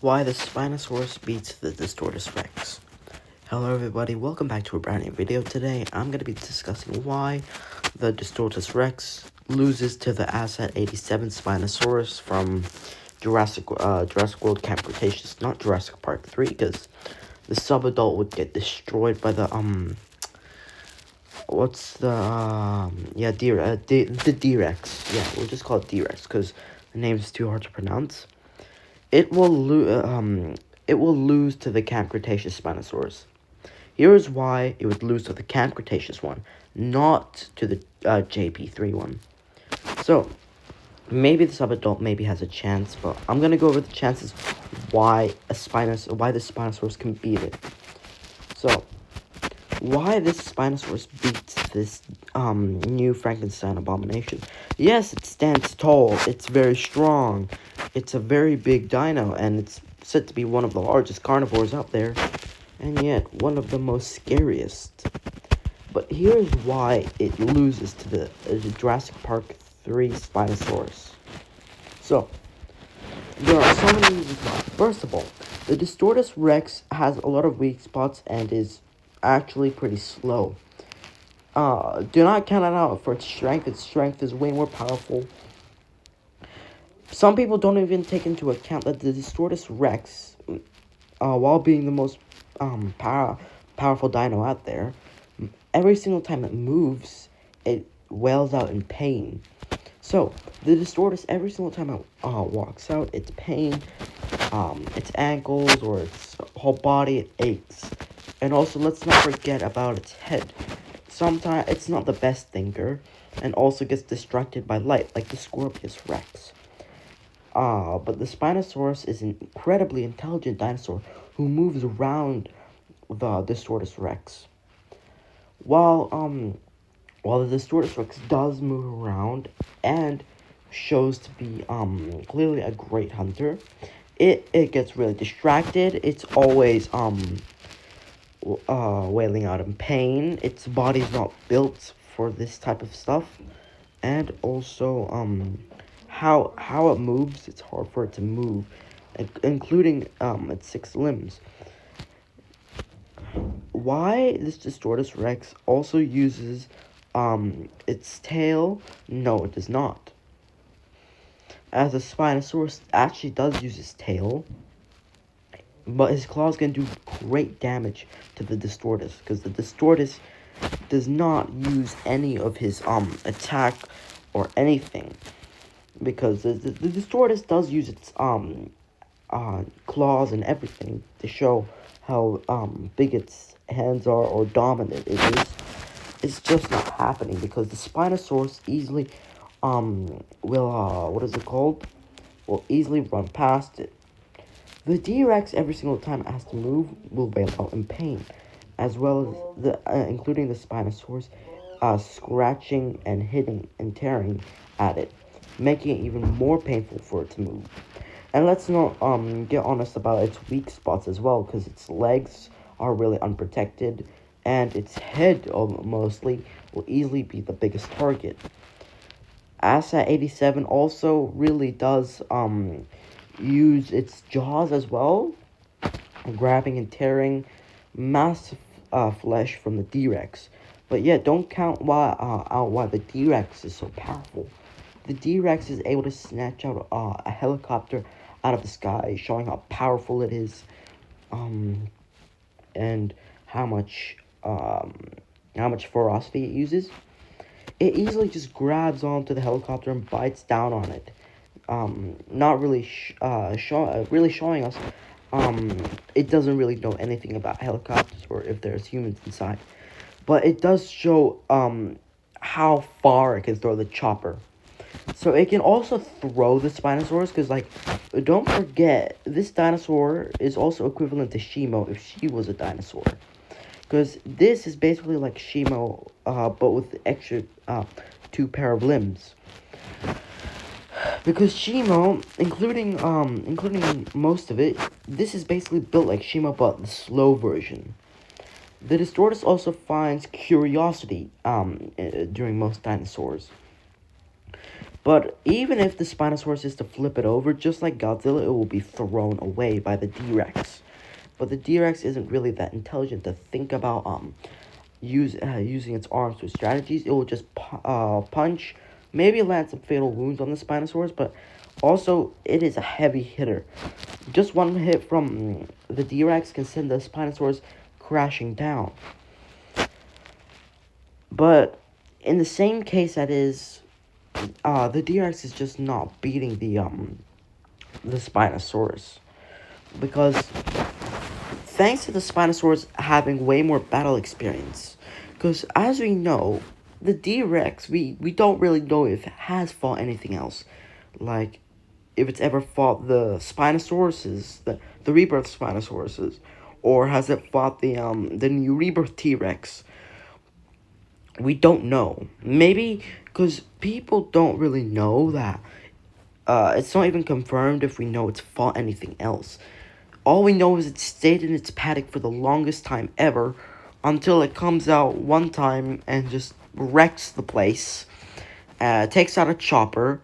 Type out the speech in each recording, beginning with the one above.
Why the Spinosaurus beats the Distortus Rex. Hello everybody, welcome back to a brand new video. Today I'm going to be discussing why the Distortus Rex loses to the Asset 87 Spinosaurus from Jurassic World Camp Cretaceous, not Jurassic Park 3, because the subadult would get destroyed by the the D-Rex. Yeah, we'll just call it D-Rex because the name is too hard to pronounce. It will lose to the Camp Cretaceous Spinosaurus. Here is why it would lose to the Camp Cretaceous one, not to the JP3 one. So, maybe the subadult maybe has a chance, but I'm gonna go over the chances why the Spinosaurus can beat it. So, why this Spinosaurus beats this new Frankenstein abomination? Yes, it stands tall. It's very strong. It's a very big dino, and it's said to be one of the largest carnivores out there, and yet one of the most scariest. But here's why it loses to the Jurassic Park 3 Spinosaurus. So, there are so many reasons why. First of all, the Distortus Rex has a lot of weak spots and is actually pretty slow. Do not count it out for its strength. Its strength is way more powerful. Some people don't even take into account that the Distortus Rex, while being the most powerful dino out there, every single time it moves, it wails out in pain. So, the Distortus, every single time it walks out, its pain, its ankles, or its whole body, it aches. And also, let's not forget about its head. Sometimes, it's not the best thinker, and also gets distracted by light, like the Scorpius Rex. But the Spinosaurus is an incredibly intelligent dinosaur who moves around the Distortus Rex. While the Distortus Rex does move around and shows to be clearly a great hunter, it gets really distracted. It's always wailing out in pain. Its body's not built for this type of stuff, and also how it moves. It's hard for it to move, including its 6 limbs. Why this Distortus Rex also uses its tail? No, it does not. As the Spinosaurus actually does use his tail, but his claws can do great damage to the Distortus, because the Distortus does not use any of his attack or anything, because the Distortus does use its claws and everything to show how big its hands are or dominant it is. It's just not happening because the Spinosaurus easily will easily run past it. The D-Rex, every single time it has to move, will wail out in pain, as well as including the Spinosaurus scratching and hitting and tearing at it, making it even more painful for it to move. And let's not get honest about its weak spots as well, because its legs are really unprotected, and its head mostly will easily be the biggest target. Asset 87 also really does use its jaws as well, grabbing and tearing massive flesh from the D-Rex. But yeah, don't count out why the D-Rex is so powerful. The D-Rex is able to snatch out a helicopter out of the sky, showing how powerful it is, and how much ferocity it uses. It easily just grabs onto the helicopter and bites down on it. Not really really showing us it doesn't really know anything about helicopters or if there's humans inside. But it does show how far it can throw the chopper. So it can also throw the Spinosaurus, because, like, don't forget, this dinosaur is also equivalent to Shimo if she was a dinosaur. Because this is basically like Shimo, but with the extra 2 pair of limbs. Because Shimo, including most of it, this is basically built like Shimo, but the slow version. The Distortus also finds curiosity during most dinosaurs. But even if the Spinosaurus is to flip it over, just like Godzilla, it will be thrown away by the D-Rex. But the D-Rex isn't really that intelligent to think about using its arms with strategies. It will just punch, maybe land some fatal wounds on the Spinosaurus, but also it is a heavy hitter. Just one hit from the D-Rex can send the Spinosaurus crashing down. But in the same case, that is, the D-Rex is just not beating the Spinosaurus, because thanks to the Spinosaurus having way more battle experience. Because as we know, the D-Rex, we don't really know if it has fought anything else. Like, if it's ever fought the Spinosauruses, the rebirth Spinosauruses, or has it fought the new rebirth T-Rex? We don't know. Maybe because people don't really know that. It's not even confirmed if we know it's fought anything else. All we know is it stayed in its paddock for the longest time ever, until it comes out one time and just wrecks the place, takes out a chopper,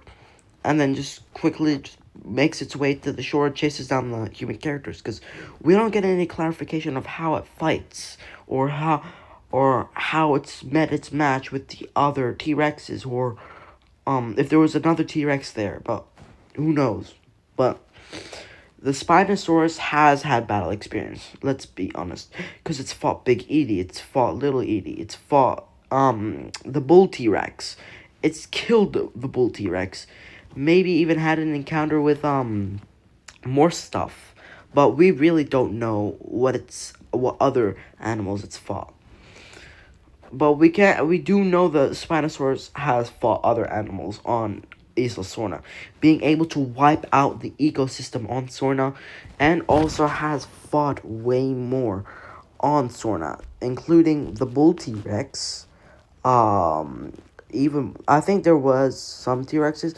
and then just quickly just makes its way to the shore, chases down the human characters, because we don't get any clarification of how it fights, or how it's met its match with the other T-Rexes, or if there was another T-Rex there, but who knows. But the Spinosaurus has had battle experience, let's be honest, because it's fought Big Edie, it's fought Little Edie, it's fought the Bull T-Rex, it's killed the Bull T-Rex, maybe even had an encounter with more stuff, but we really don't know what other animals it's fought. But we do know the Spinosaurus has fought other animals on Isla Sorna, being able to wipe out the ecosystem on Sorna, and also has fought way more on Sorna, including the Bull T-Rex. Even I think there was some T-Rexes.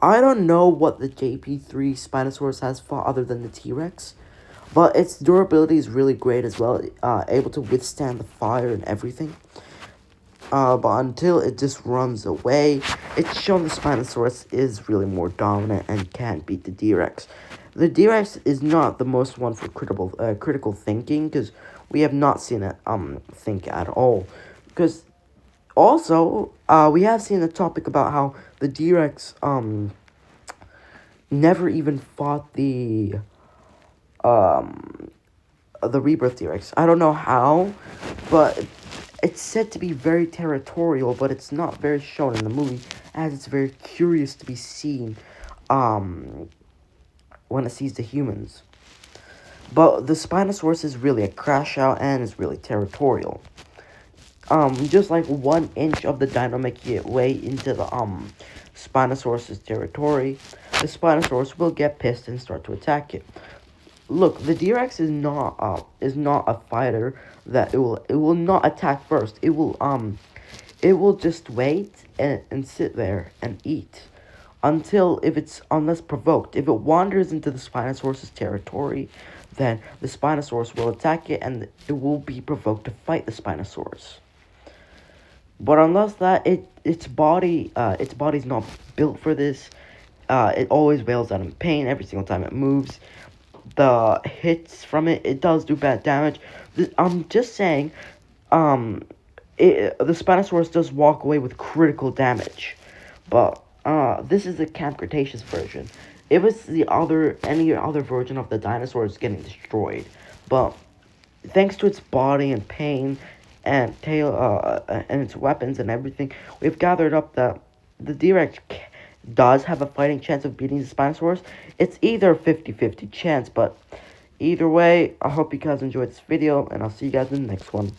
I don't know what the JP3 Spinosaurus has fought other than the T-Rex, but its durability is really great as well, able to withstand the fire and everything. But until it just runs away, it's shown the Spinosaurus is really more dominant and can't beat the D-Rex. The D-Rex is not the most one for critical thinking, because we have not seen it think at all. Because also, we have seen a topic about how the D-Rex never even fought the rebirth T-Rex. I don't know how, but it's said to be very territorial, but it's not very shown in the movie, as it's very curious to be seen when it sees the humans. But the Spinosaurus is really a crash out and is really territorial. Just like 1 inch of the dynamic way into the Spinosaurus' territory, the Spinosaurus will get pissed and start to attack it. Look, the D-Rex is not a fighter that it will not attack first. It will just wait and sit there and eat until unless provoked. If it wanders into the Spinosaurus' territory, then the Spinosaurus will attack it and it will be provoked to fight the Spinosaurus. But unless that, its body's not built for this. It always wails out in pain every single time it moves. The hits from it does do bad damage. I'm just saying, the Spinosaurus does walk away with critical damage. But this is the Camp Cretaceous version. If it's any other version of the dinosaur, it's getting destroyed. But thanks to its body and pain and tail, and its weapons and everything, we've gathered up that the D-Rex does have a fighting chance of beating the Spinosaurus. It's either a 50-50 chance, but either way, I hope you guys enjoyed this video, and I'll see you guys in the next one.